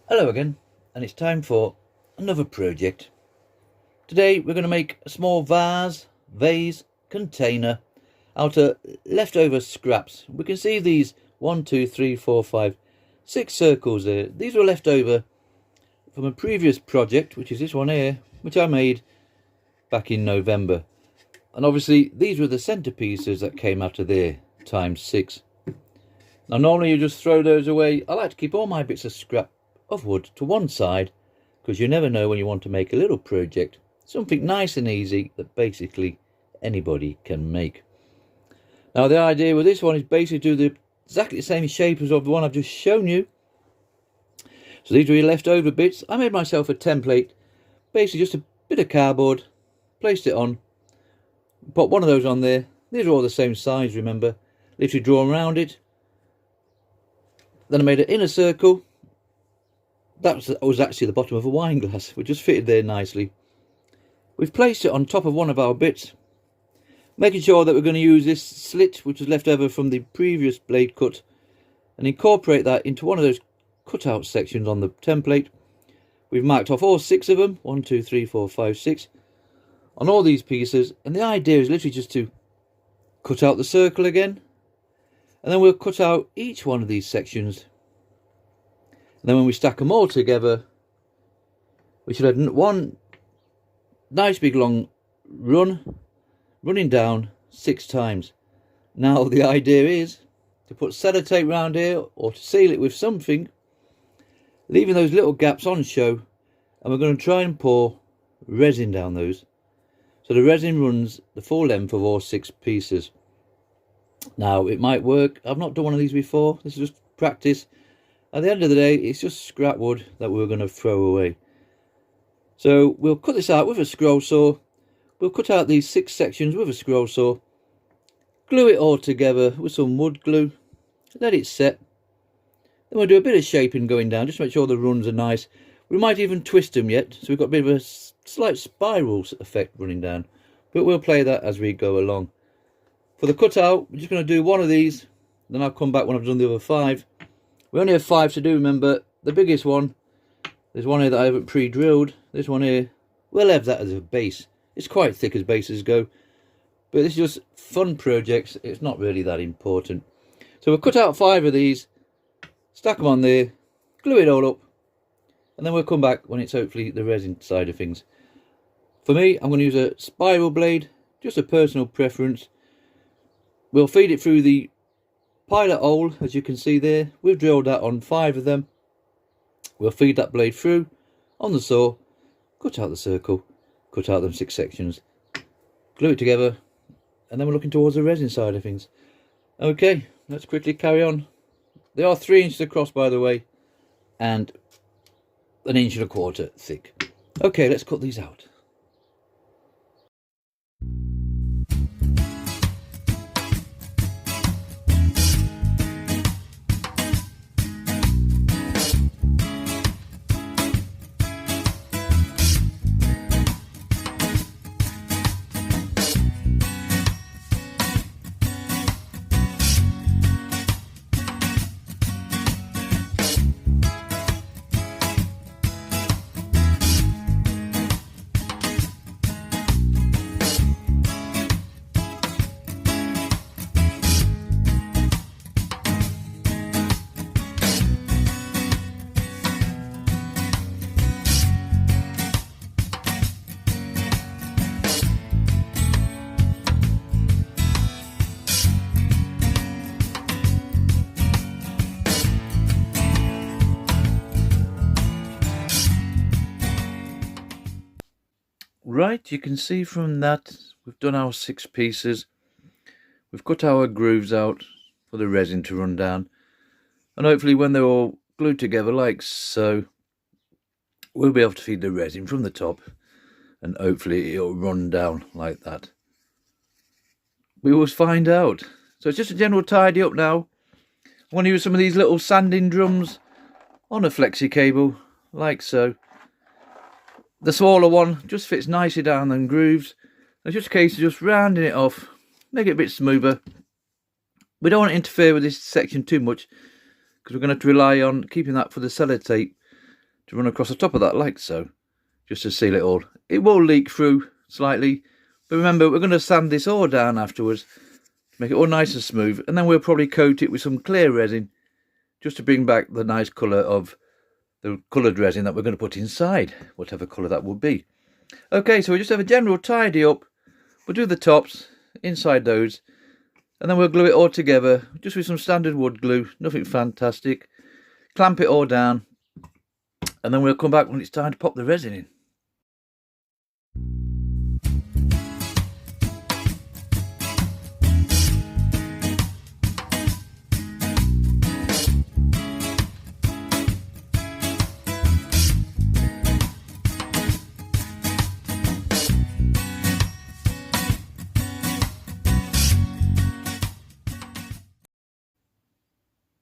Hello again, and it's time for another project. Today we're going to make a small vase container out of leftover scraps. We can see these 1, 2, 3, 4, 5, 6 circles there. These were left over from a previous project, which is this one here, which I made back in November. And obviously these were the centerpieces that came out of there, times 6. Now normally you just throw those away. I like to keep all my bits of scrap of wood to one side, because you never know when you want to make a little project, something nice and easy that basically anybody can make. Now the idea with this one is basically to do exactly the same shape as of the one I've just shown you. So these are your leftover bits. I made myself a template, basically just a bit of cardboard, placed it on, put one of those on there. These are all the same size, remember, literally drawn around it. Then I made an inner circle. That was actually the bottom of a wine glass, which just fitted there nicely. We've placed it on top of one of our bits, making sure that we're going to use this slit, which was left over from the previous blade cut, and incorporate that into one of those cutout sections on the template. We've marked off all 6 of them, 1, 2, 3, 4, 5, 6, on all these pieces, and the idea is literally just to cut out the circle again, and then we'll cut out each one of these sections. And then when we stack them all together, we should have one nice big long running down 6 times. Now the idea is to put sellotape around here, or to seal it with something, leaving those little gaps on show, and we're going to try and pour resin down those, so the resin runs the full length of all 6 pieces. Now it might work. I've not done one of these before. This is just practice. At the end of the day, it's just scrap wood that we're going to throw away. So we'll cut this out with a scroll saw. We'll cut out these 6 sections with a scroll saw, glue it all together with some wood glue, let it set. Then we'll do a bit of shaping going down, just to make sure the runs are nice. We might even twist them yet, so we've got a bit of a slight spiral effect running down, but we'll play that as we go along. For the cutout, we're just going to do one of these, then I'll come back when I've done the other 5. We only have 5 to do, remember. The biggest one, there's one here that I haven't pre-drilled. This one here, we'll have that as a base. It's quite thick as bases go, but this is just fun projects. It's not really that important. So we'll cut out 5 of these, stack them on there, glue it all up, and then we'll come back when it's hopefully the resin side of things. For me, I'm going to use a spiral blade, just a personal preference. We'll feed it through the pilot hole, as you can see there. We've drilled that on 5 of them. We'll feed that blade through on the saw, cut out the circle, cut out them 6 sections, glue it together, and then we're looking towards the resin side of things. Okay, let's quickly carry on. They are 3 inches across, by the way, and 1.25 inches thick. Okay, let's cut these out. Right, you can see from that we've done our 6 pieces. We've cut our grooves out for the resin to run down, and hopefully when they're all glued together like so, we'll be able to feed the resin from the top, and hopefully it'll run down like that. We will find out. So it's just a general tidy up now. I want to use some of these little sanding drums on a flexi cable like so. The smaller one just fits nicely down them grooves. It's just a case of just rounding it off, make it a bit smoother. We don't want to interfere with this section too much, because we're going to have to rely on keeping that for the sellotape to run across the top of that like so, just to seal it all. It will leak through slightly, but remember we're going to sand this all down afterwards, make it all nice and smooth, and then we'll probably coat it with some clear resin just to bring back the nice colour of the coloured resin that we're going to put inside, whatever colour that will be. Okay, so we just have a general tidy up. We'll do the tops, inside those, and then we'll glue it all together just with some standard wood glue, nothing fantastic. Clamp it all down, and then we'll come back when it's time to pop the resin in.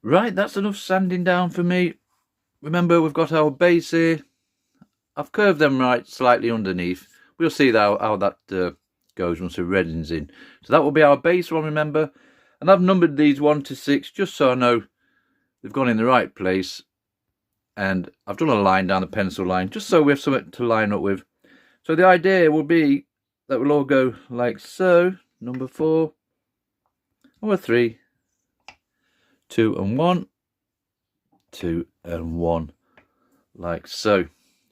Right, that's enough sanding down for me. Remember, we've got our base here. I've curved them right slightly underneath. We'll see how that goes once the resin's in. So that will be our base one, remember. And I've numbered these 1 to 6 just so I know they've gone in the right place. And I've done a line down the pencil line just so we have something to line up with. So the idea will be that we'll all go like so. Number 4, number 3, 2 and 1, 2 and 1, like so. And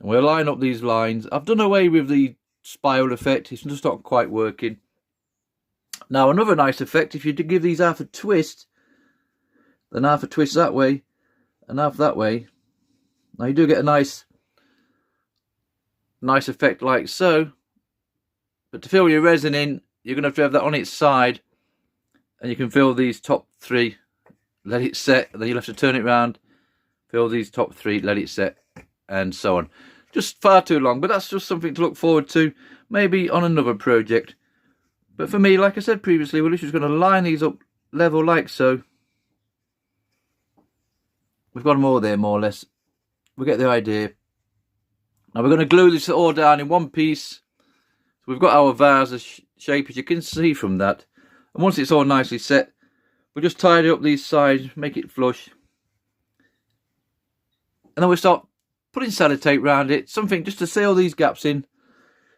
we'll line up these lines. I've done away with the spiral effect, it's just not quite working. Now another nice effect, if you give these half a twist, then half a twist that way and half that way, now you do get a nice effect like so. But to fill your resin in, you're going to have that on its side, and you can fill these top 3, let it set, and then you'll have to turn it around, fill these top 3, let it set, and so on. Just far too long, but that's just something to look forward to, maybe on another project. But for me, like I said previously, we're just going to line these up level like so. We've got them all there, more or less. We get the idea. Now we're going to glue this all down in one piece. So we've got our vase shape, as you can see from that. And once it's all nicely set, we'll just tidy up these sides, make it flush. And then we'll start putting sellotape around it, something just to seal these gaps in.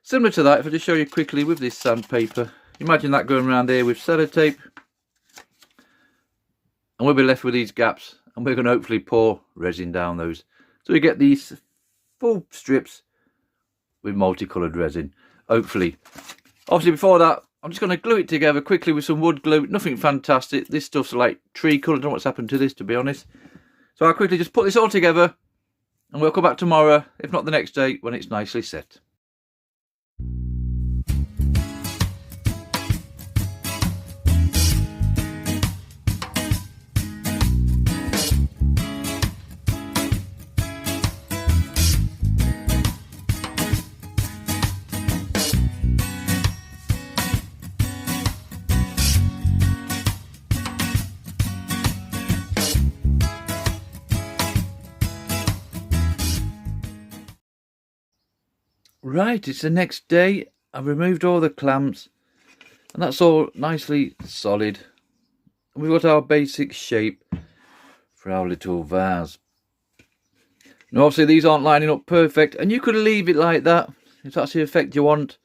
Similar to that, if I just show you quickly with this sandpaper. Imagine that going around there with sellotape. And we'll be left with these gaps, and we're going to hopefully pour resin down those. So we get these full strips with multicoloured resin, hopefully. Obviously before that, I'm just going to glue it together quickly with some wood glue. Nothing fantastic. This stuff's like tree colour. I don't know what's happened to this, to be honest. So I'll quickly just put this all together, and we'll come back tomorrow, if not the next day, when it's nicely set. Right, it's the next day. I've removed all the clamps, and that's all nicely solid. And we've got our basic shape for our little vase. Now obviously these aren't lining up perfect, and you could leave it like that if that's the effect you want.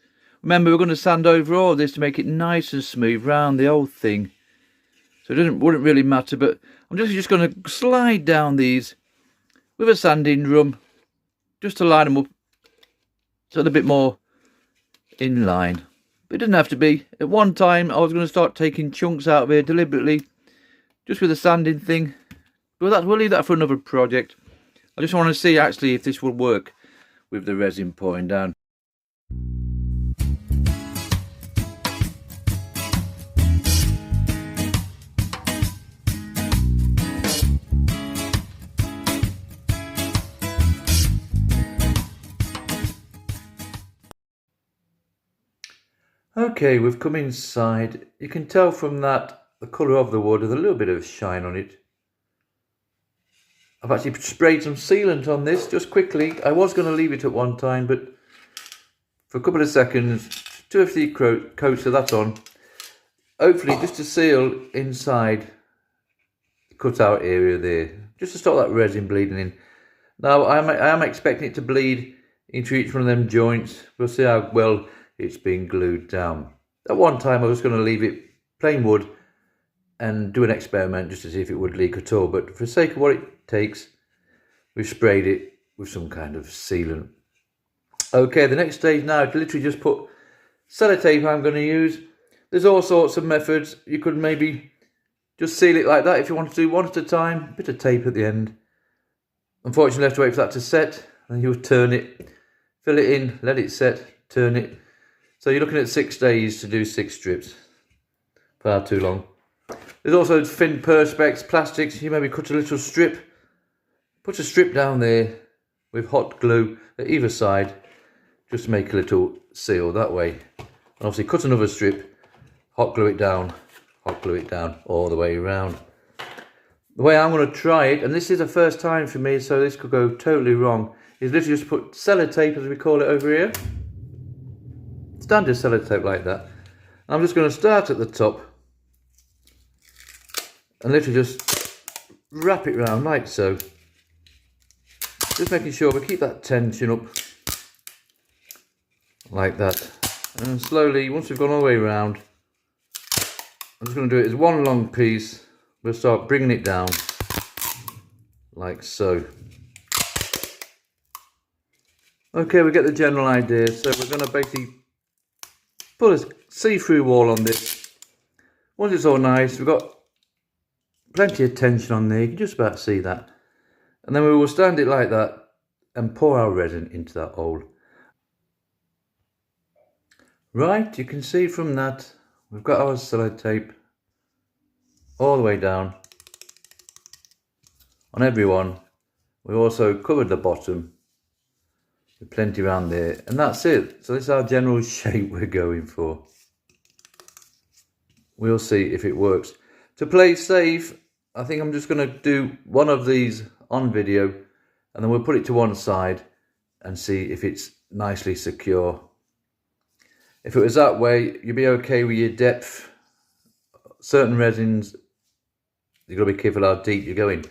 Remember, we're going to sand over all this to make it nice and smooth round the whole thing, so it wouldn't really matter. But I'm just going to slide down these with a sanding drum just to line them up so they're a bit more in line. But it doesn't have to be. At one time I was going to start taking chunks out of here deliberately, just with a sanding thing. But we'll leave that for another project. I just want to see actually if this will work with the resin pouring down. Okay, we've come inside. You can tell from that the colour of the wood, there's a little bit of shine on it. I've actually sprayed some sealant on this just quickly. I was going to leave it at one time, but for a couple of seconds, 2 or 3 coats of that on. Hopefully just to seal inside the cut out area there, just to stop that resin bleeding in. Now I am expecting it to bleed into each one of them joints. We'll see how well it's been glued down. At one time I was going to leave it plain wood and do an experiment just to see if it would leak at all, but for the sake of what it takes, we've sprayed it with some kind of sealant. Okay, the next stage now to literally just put sellotape I'm going to use. There's all sorts of methods. You could maybe just seal it like that if you want to do one at a time. A bit of tape at the end. Unfortunately, you have to wait for that to set, and you'll turn it, fill it in, let it set, turn it. So you're looking at 6 days to do 6 strips. Far too long. There's also thin perspex, plastics. You maybe cut a little strip, put a strip down there with hot glue at either side, just to make a little seal that way. And obviously cut another strip, hot glue it down all the way around. The way I'm going to try it, and this is the first time for me, so this could go totally wrong, is literally just put sellotape, as we call it over here. Standard sellotape like that. And I'm just going to start at the top and literally just wrap it round like so. Just making sure we keep that tension up like that. And slowly, once we've gone all the way around, I'm just going to do it as one long piece. We'll start bringing it down like so. Okay, we get the general idea. So we're going to basically put a see-through wall on this. Once it's all nice, we've got plenty of tension on there. You can just about see that. And then we will stand it like that and pour our resin into that hole. Right, you can see from that we've got our sellotape all the way down on every one. We've also covered the bottom with plenty around there, and that's it. So this is our general shape we're going for. We'll see if it works. To play safe, I think I'm just going to do one of these on video, and then we'll put it to one side and see if it's nicely secure. If it was that way, you'd be okay with your depth. Certain resins, you've got to be careful how deep you're going.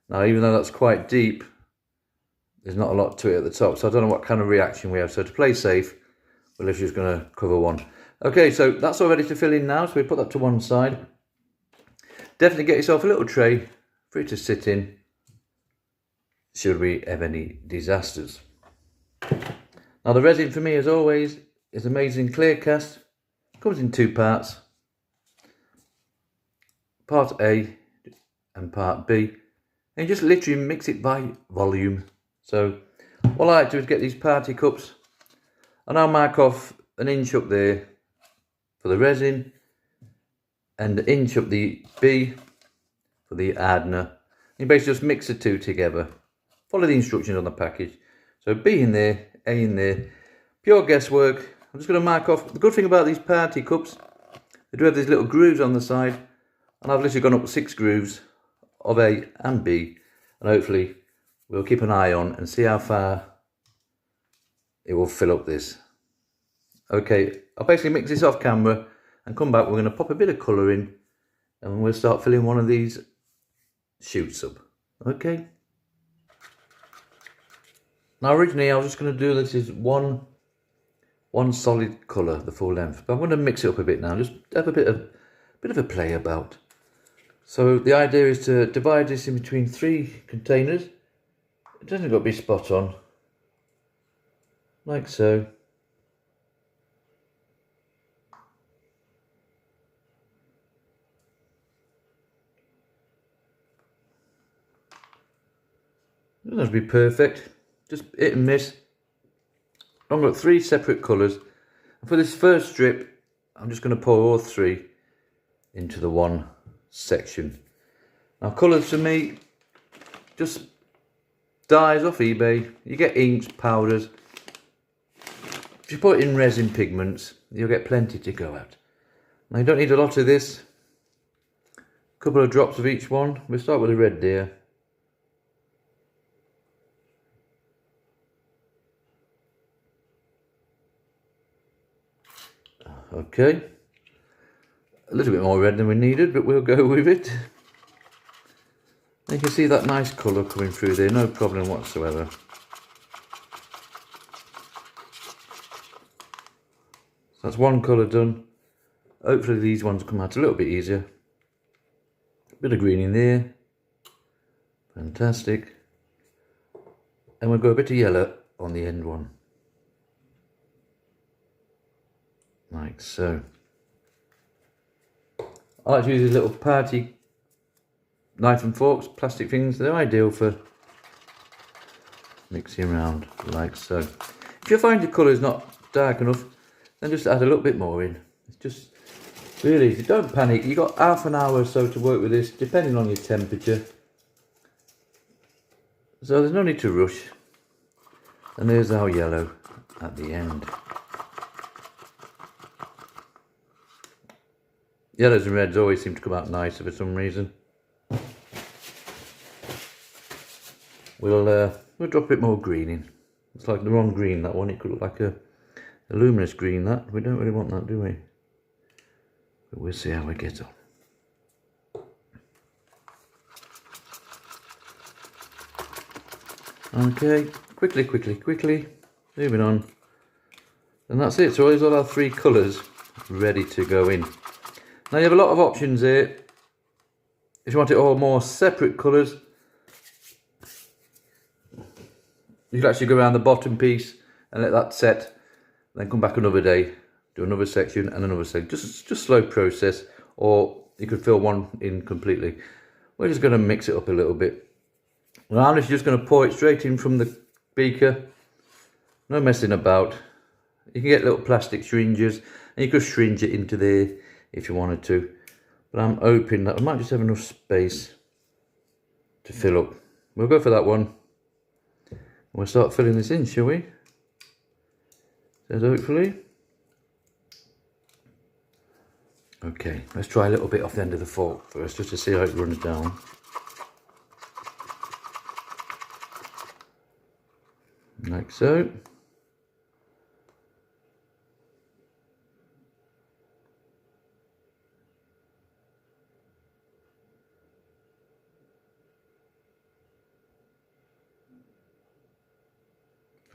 Now, even though that's quite deep, there's not a lot to it at the top, so I don't know what kind of reaction we have. So to play safe, we're literally just going to cover one. Okay, so that's all ready to fill in now, so we put that to one side. Definitely get yourself a little tray for it to sit in, should we have any disasters. Now the resin for me, as always, is amazing clear cast. Comes in 2 parts. Part A and part B. And you just literally mix it by volume. So what I like to do is get these party cups, and I'll mark off 1 inch up there for the resin and 1 inch up the B for the hardener. You basically just mix the two together. Follow the instructions on the package. So B in there, A in there. Pure guesswork. I'm just going to mark off. The good thing about these party cups, they do have these little grooves on the side, and I've literally gone up 6 grooves of A and B, and hopefully we'll keep an eye on and see how far it will fill up this. Okay, I'll basically mix this off camera and come back. We're going to pop a bit of colour in, and we'll start filling one of these shoots up. Okay. Now originally I was just going to do this as one solid colour, the full length, but I'm going to mix it up a bit now, just have a bit of a play about. So the idea is to divide this in between 3 containers. It doesn't got to be spot on, like so. It doesn't have to be perfect, just hit and miss. I've got 3 separate colours. And for this first strip, I'm just going to pour all 3 into the one section. Now colours for me, just dyes off eBay. You get inks, powders. If you put in resin pigments, you'll get plenty to go at. Now you don't need a lot of this. A couple of drops of each one. We'll start with the red deer. Okay, a little bit more red than we needed, but we'll go with it. You can see that nice colour coming through there, no problem whatsoever. So that's one colour done. Hopefully these ones come out a little bit easier. Bit of green in there. Fantastic. And we'll go a bit of yellow on the end one. Like so. I like to use these little party knife and forks, plastic things. They're ideal for mixing around like so. If you find your colour is not dark enough, then just add a little bit more in. It's just really easy. Don't panic. You've got half an hour or so to work with this, depending on your temperature. So there's no need to rush. And there's our yellow at the end. Yellows and reds always seem to come out nicer for some reason. We'll drop a bit more green in. It's like the wrong green, that one. It could look like a luminous green, that. We don't really want that, do we? But we'll see how we get on. Okay, quickly, moving on. And that's it. So these are our three colours ready to go in. Now you have a lot of options here. If you want it all more separate colours, you can actually go around the bottom piece and let that set, then come back another day, do another section and another section. Just slow process, or you could fill one in completely. We're just going to mix it up a little bit. Now I'm just going to pour it straight in from the beaker. No messing about. You can get little plastic syringes and you could syringe it into there if you wanted to. But I'm hoping that I might just have enough space to fill up. We'll go for that one. We'll start filling this in, shall we? Says hopefully. Okay, let's try a little bit off the end of the fork first, just to see how it runs down. Like so.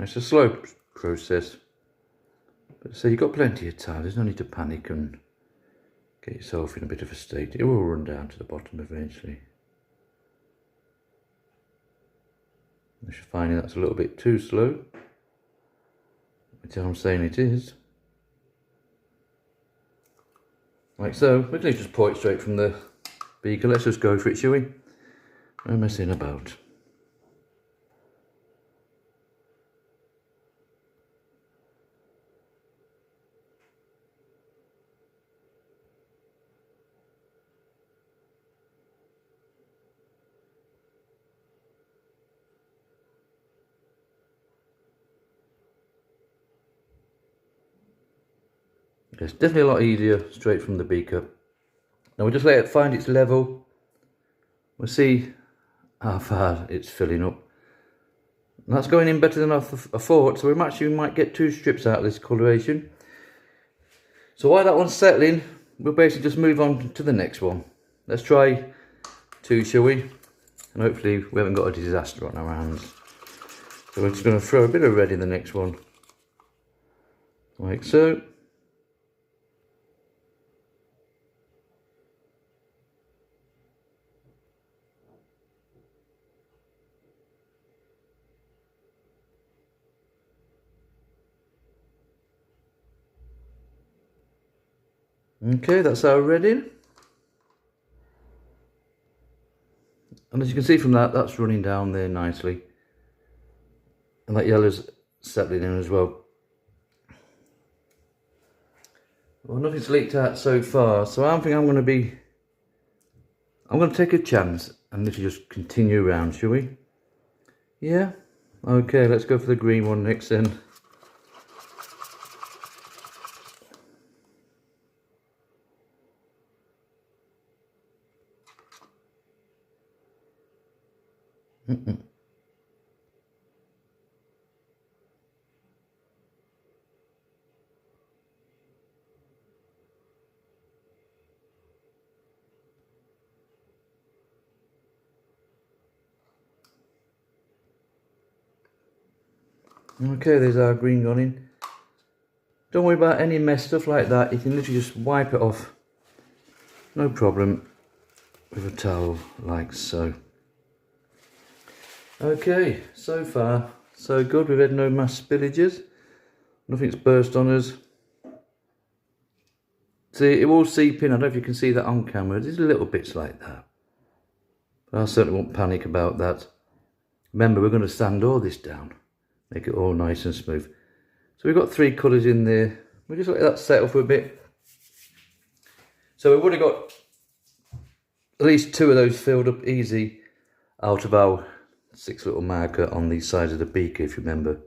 It's a slow process, but so you've got plenty of time. There's no need to panic and get yourself in a bit of a state. It will run down to the bottom eventually. If you're finding that's a little bit too slow, which I'm saying it is, like so, we can just pour it straight from the beaker. Let's just go for it, shall we? No messing about. It's definitely a lot easier straight from the beaker. Now we'll just let it find its level. We'll see how far it's filling up. And that's going in better than I thought, so we might get 2 strips out of this coloration. So while that one's settling, we'll basically just move on to the next one. Let's try 2, shall we? And hopefully we haven't got a disaster on our hands. So we're just going to throw a bit of red in the next one. Like so. Okay, that's our red in. And as you can see from that, that's running down there nicely. And that yellow's settling in as well. Well, nothing's leaked out so far, so I think I'm going to take a chance and literally just continue around, shall we? Yeah? Okay, let's go for the green one next then. Okay, there's our green gone in. Don't worry about any mess, stuff like that. You can literally just wipe it off, no problem, with a towel like so. Okay, so far so good. We've had no mass spillages, nothing's burst on us. See, it will seep in. I don't know if you can see that on camera. There's little bits like that, but I certainly won't panic about that. Remember, we're going to sand all this down, make it all nice and smooth. So we've got 3 colours in there. We'll just let that settle for a bit. So we've already got at least 2 of those filled up easy out of our 6 little marker on the sides of the beaker, if you remember.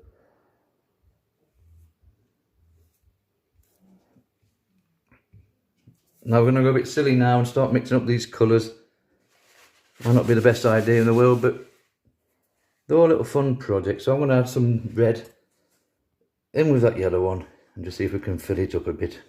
Now we're going to go a bit silly now and start mixing up these colours. Might not be the best idea in the world, but they're all a little fun projects. So I'm going to add some red in with that yellow one and just see if we can fill it up a bit.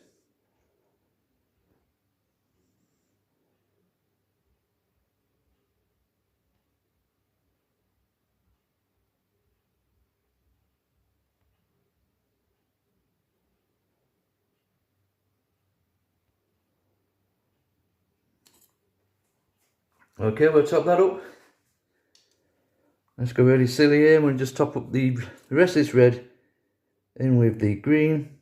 Okay, we'll top that up. Let's go really silly here and we'll just top up the rest of this red in with the green.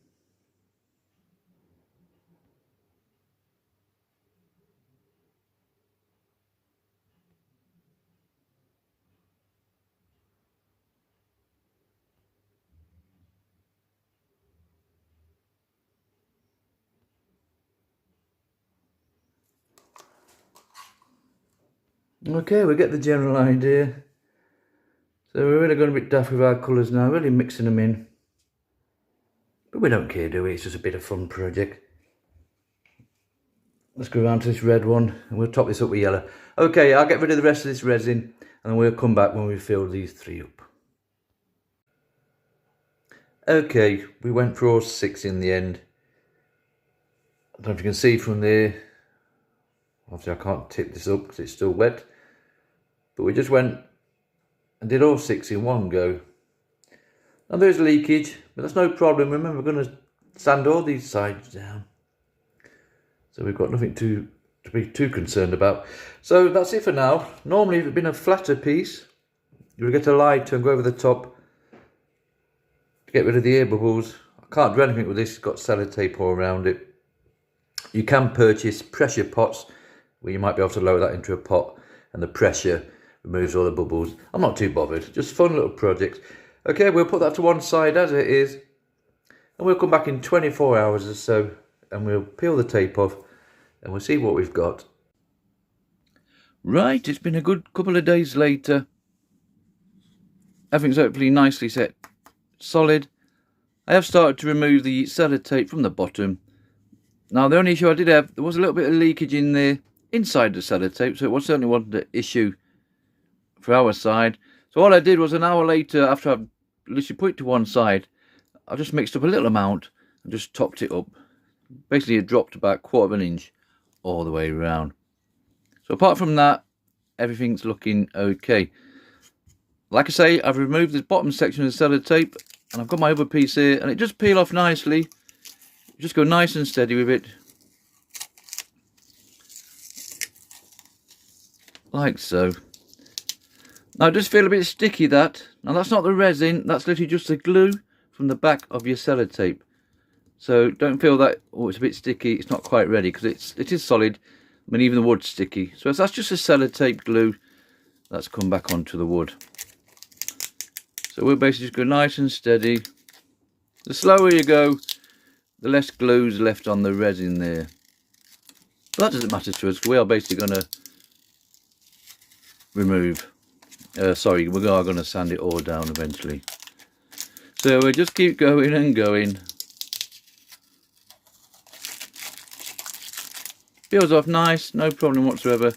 Okay, we get the general idea. So we're really going a bit daft with our colours now, really mixing them in. But we don't care, do we? It's just a bit of fun project. Let's go around to this red one and we'll top this up with yellow. Okay, I'll get rid of the rest of this resin and then we'll come back when we fill these 3 up. Okay, we went for all 6 in the end. I don't know if you can see from there. Obviously I can't tip this up because it's still wet. But we just went and did all 6 in one go. Now there's leakage, but that's no problem. Remember, we're going to sand all these sides down. So we've got nothing to be too concerned about. So that's it for now. Normally if it had been a flatter piece, you would get a lighter and go over the top to get rid of the air bubbles. I can't do anything with this, it's got sellotape all around it. You can purchase pressure pots where you might be able to lower that into a pot and the pressure removes all the bubbles. I'm not too bothered, just fun little projects. Okay, we'll put that to one side as it is and we'll come back in 24 hours or so and we'll peel the tape off and we'll see what we've got. Right, it's been a good couple of days later. Everything's hopefully nicely set solid. I have started to remove the sellotape from the bottom. Now the only issue I did have, there was a little bit of leakage in there inside the sellotape, so it certainly wasn't an issue for our side. So all I did was an hour later, after I've literally put it to one side, I just mixed up a little amount and just topped it up. Basically it dropped about 1/4 of an inch all the way around. So apart from that, everything's looking okay. Like I say, I've removed the bottom section of the sellotape and I've got my other piece here and it just peel off nicely. Just go nice and steady with it. Like so. Now I just feel a bit sticky that. Now that's not the resin, that's literally just the glue from the back of your sellotape. So don't feel that, oh, it's a bit sticky, it's not quite ready, because it is solid. I mean, even the wood's sticky. So that's just a sellotape glue that's come back onto the wood. So we'll basically just go nice and steady. The slower you go, the less glue's left on the resin there. But that doesn't matter to us. We are basically going to remove. We are going to sand it all down eventually. So we'll just keep going and going. Peels off nice, no problem whatsoever.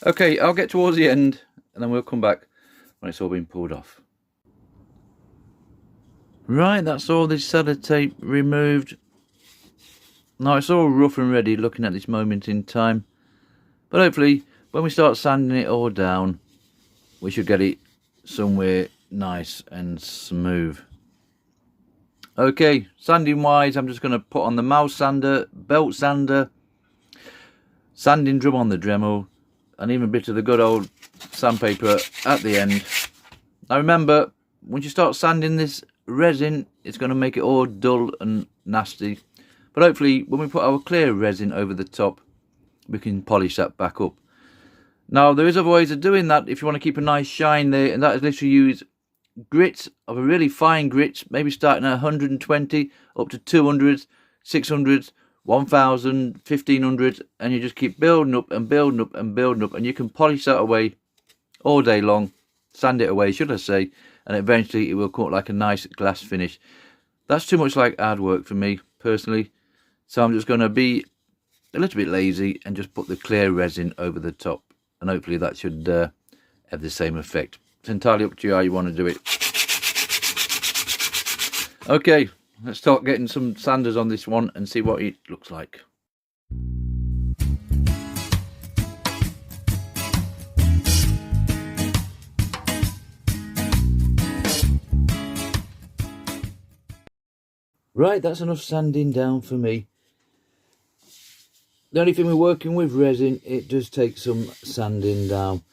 Okay, I'll get towards the end and then we'll come back when it's all been pulled off. Right, that's all this sellotape removed. Now it's all rough and ready looking at this moment in time. But hopefully when we start sanding it all down, we should get it somewhere nice and smooth. Okay, sanding wise, I'm just going to put on the mouse sander, belt sander, sanding drum on the Dremel, and even a bit of the good old sandpaper at the end. Now remember, once you start sanding this resin, it's going to make it all dull and nasty. But hopefully, when we put our clear resin over the top, we can polish that back up. Now, there is other ways of doing that if you want to keep a nice shine there, and that is literally use grit of a really fine grit, maybe starting at 120 up to 200, 600, 1000, 1500, and you just keep building up and building up and building up, and you can polish that away all day long, sand it away, should I say, and eventually it will come up like a nice glass finish. That's too much like hard work for me personally, so I'm just going to be a little bit lazy and just put the clear resin over the top, and hopefully that should have the same effect. It's entirely up to you how you want to do it. Okay, let's start getting some sanders on this one and see what it looks like. Right, that's enough sanding down for me. The only thing we're working with resin, it does take some sanding down.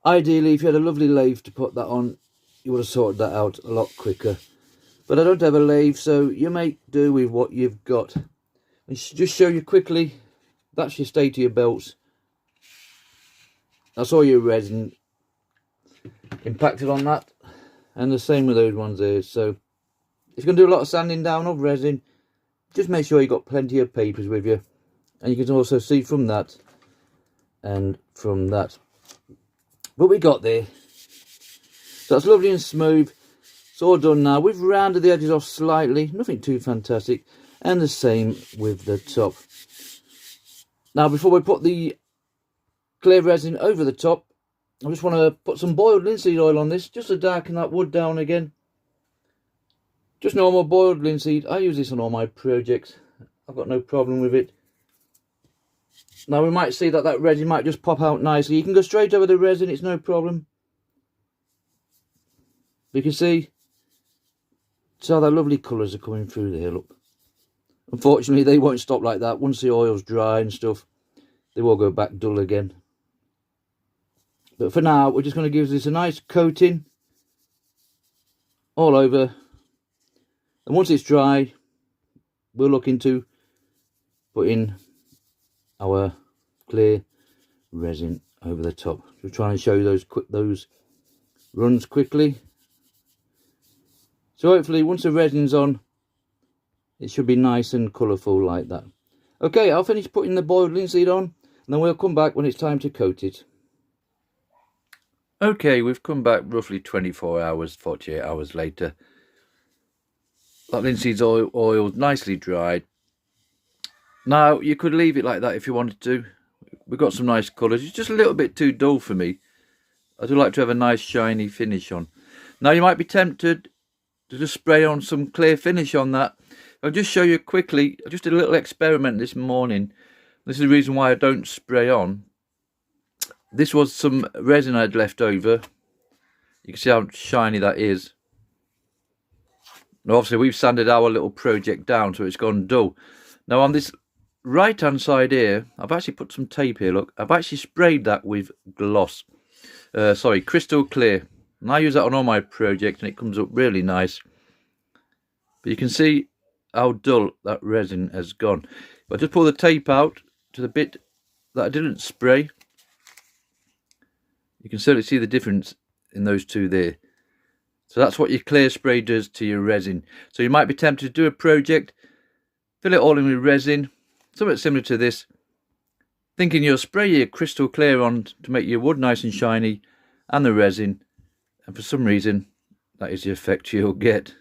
Ideally, if you had a lovely lathe to put that on, you would have sorted that out a lot quicker. But I don't have a lathe, so you make do with what you've got. And just show you quickly, that's your state of your belts. That's all your resin impacted on that. And the same with those ones there. So if you're going to do a lot of sanding down of resin, just make sure you've got plenty of papers with you. And you can also see from that and from that what we got there. So that's lovely and smooth. It's all done now. We've rounded the edges off slightly, nothing too fantastic, and the same with the top. Now before we put the clear resin over the top, I just want to put some boiled linseed oil on this, just to darken that wood down again. Just normal boiled linseed. I use this on all my projects. I've got no problem with it. Now we might see that that resin might just pop out nicely. You can go straight over the resin, it's no problem. You can see how the lovely colours are coming through there, look. Unfortunately, they won't stop like that. Once the oil's dry and stuff, they will go back dull again. But for now, we're just going to give this a nice coating all over. And once it's dry, we'll look into putting our clear resin over the top. We're trying to show you those runs quickly. So hopefully once the resin's on, it should be nice and colourful like that. Okay, I'll finish putting the boiled linseed on, and then we'll come back when it's time to coat it. Okay, we've come back roughly 24 hours, 48 hours later. That linseed's oiled, nicely dried. Now, you could leave it like that if you wanted to. We've got some nice colours. It's just a little bit too dull for me. I do like to have a nice shiny finish on. Now, you might be tempted to just spray on some clear finish on that. I'll just show you quickly. I just did a little experiment this morning. This is the reason why I don't spray on. This was some resin I'd left over. You can see how shiny that is. Now, obviously, we've sanded our little project down, so it's gone dull. Now, on this right hand side here, I've actually put some tape here, look. I've actually sprayed that with gloss. Crystal clear. And I use that on all my projects and it comes up really nice. But you can see how dull that resin has gone. If I just pull the tape out to the bit that I didn't spray, you can certainly see the difference in those two there. So that's what your clear spray does to your resin. So you might be tempted to do a project, fill it all in with resin, something similar to this, thinking you'll spray your crystal clear on to make your wood nice and shiny and the resin, and for some reason that is the effect you'll get.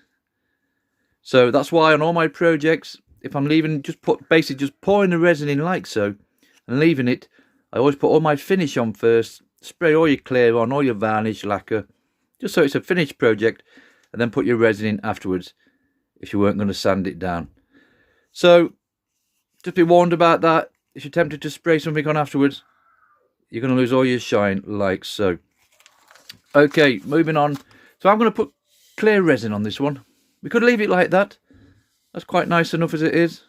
So that's why on all my projects, if I'm leaving, basically just pouring the resin in like so and leaving it, I always put all my finish on first, spray all your clear on, all your varnish, lacquer, just so it's a finished project, and then put your resin in afterwards if you weren't going to sand it down. So just be warned about that. If you're tempted to spray something on afterwards, you're going to lose all your shine like so. Okay, moving on. So I'm going to put clear resin on this one. We could leave it like that, That's quite nice enough as it is.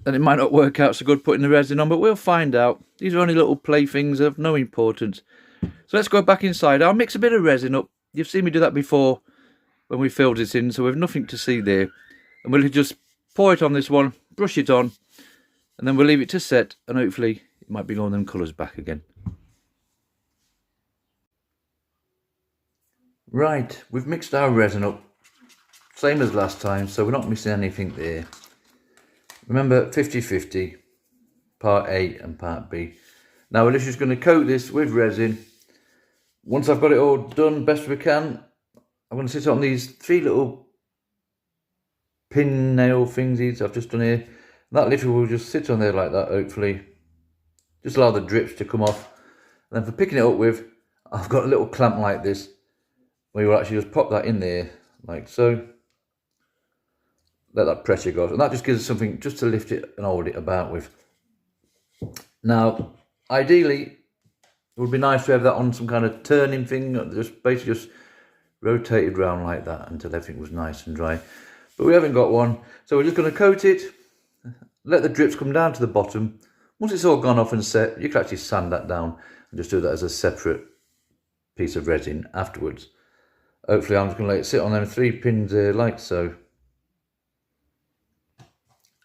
And it might not work out so good putting the resin on, but we'll find out. These are only little playthings of no importance. So let's go back inside. I'll mix a bit of resin up. You've seen me do that before when we filled it in, so we've nothing to see there. And we'll just pour it on this one, brush it on, and then we'll leave it to set, and hopefully it might be going them colours back again. Right, we've mixed our resin up, same as last time, so we're not missing anything there. Remember, 50-50, part A and part B. Now we're just going to coat this with resin. Once I've got it all done best we can, I'm going to sit on these 3 little pin nail thingies I've just done here. That literally will just sit on there like that, hopefully. Just allow the drips to come off. And then for picking it up with, I've got a little clamp like this, where you will actually just pop that in there, like so. Let that pressure go, and that just gives us something just to lift it and hold it about with. Now, ideally, it would be nice to have that on some kind of turning thing, just basically just rotated round like that until everything was nice and dry. But we haven't got one, so we're just going to coat it, let the drips come down to the bottom. Once it's all gone off and set, you can actually sand that down and just do that as a separate piece of resin afterwards. Hopefully I'm just going to let it sit on them 3 pins there like so.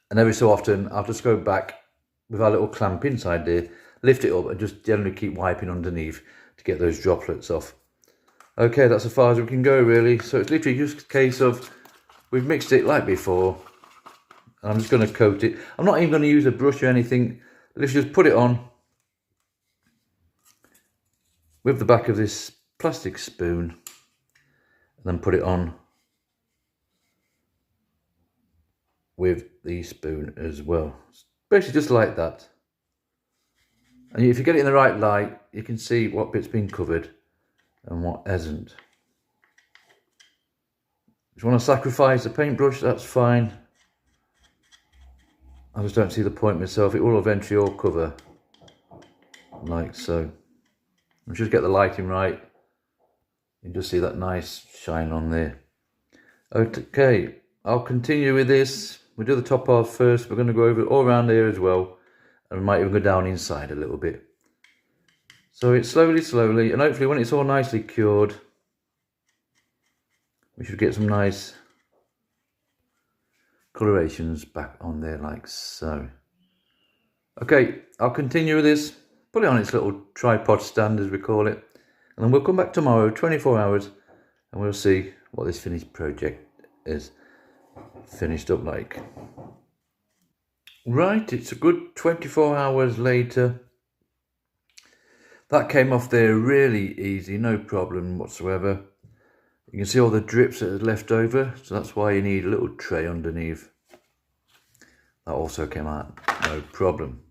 And every so often I'll just go back with our little clamp inside there, lift it up and just generally keep wiping underneath to get those droplets off. Okay, that's as far as we can go really. So it's literally just a case of, we've mixed it like before. And I'm just going to coat it. I'm not even going to use a brush or anything. Let's just put it on with the back of this plastic spoon. And then put it on with the spoon as well. Basically just like that. And if you get it in the right light, you can see what bit's been covered and what hasn't. If you want to sacrifice the paintbrush, that's fine. I just don't see the point myself. It will eventually all cover like so. Let's just get the lighting right. You can just see that nice shine on there. Okay, I'll continue with this. We'll do the top half first. We're going to go over all around here as well. And we might even go down inside a little bit. So it's slowly, and hopefully when it's all nicely cured, we should get some nice colorations back on there like so. Okay, I'll continue with this. Put it on its little tripod stand as we call it. And then we'll come back tomorrow, 24 hours, and we'll see what this finished project is finished up like. Right, it's a good 24 hours later. That came off there really easy, no problem whatsoever. You can see all the drips that are left over, so that's why you need a little tray underneath. That also came out no problem.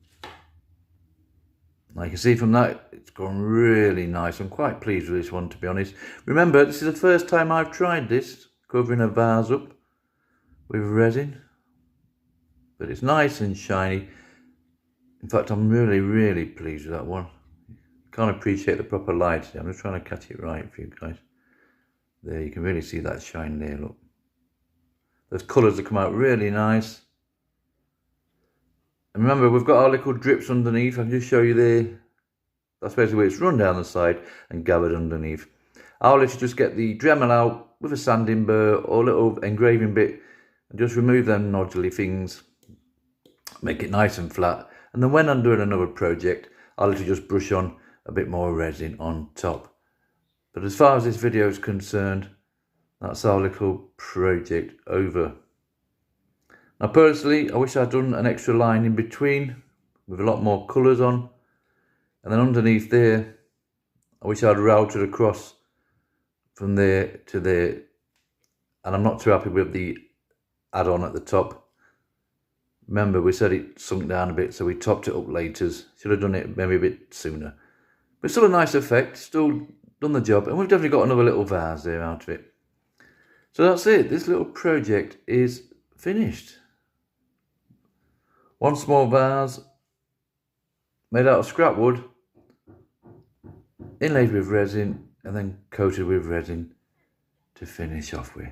Now you can see from that, it's gone really nice. I'm quite pleased with this one, to be honest. Remember, this is the first time I've tried this, covering a vase up with resin. But it's nice and shiny. In fact, I'm really pleased with that one. Can't appreciate the proper light. I'm just trying to catch it right for you guys. There, you can really see that shine there, look. Those colours have come out really nice. And remember, we've got our little drips underneath. I can just show you there. That's basically where it's run down the side and gathered underneath. I'll literally just get the Dremel out with a sanding burr or a little engraving bit and just remove them noduly things. Make it nice and flat. And then when I'm doing another project, I'll literally just brush on a bit more resin on top. But as far as this video is concerned, that's our little project over. Now personally, I wish I'd done an extra line in between with a lot more colours on. And then underneath there, I wish I'd routed across from there to there. And I'm not too happy with the add-on at the top. Remember, we said it sunk down a bit, so we topped it up later. Should have done it maybe a bit sooner. But still a nice effect, still done the job. And we've definitely got another little vase there out of it. So that's it. This little project is finished. One small vase made out of scrap wood, inlaid with resin, and then coated with resin to finish off with.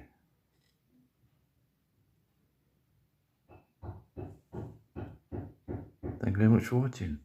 Thank you very much for watching.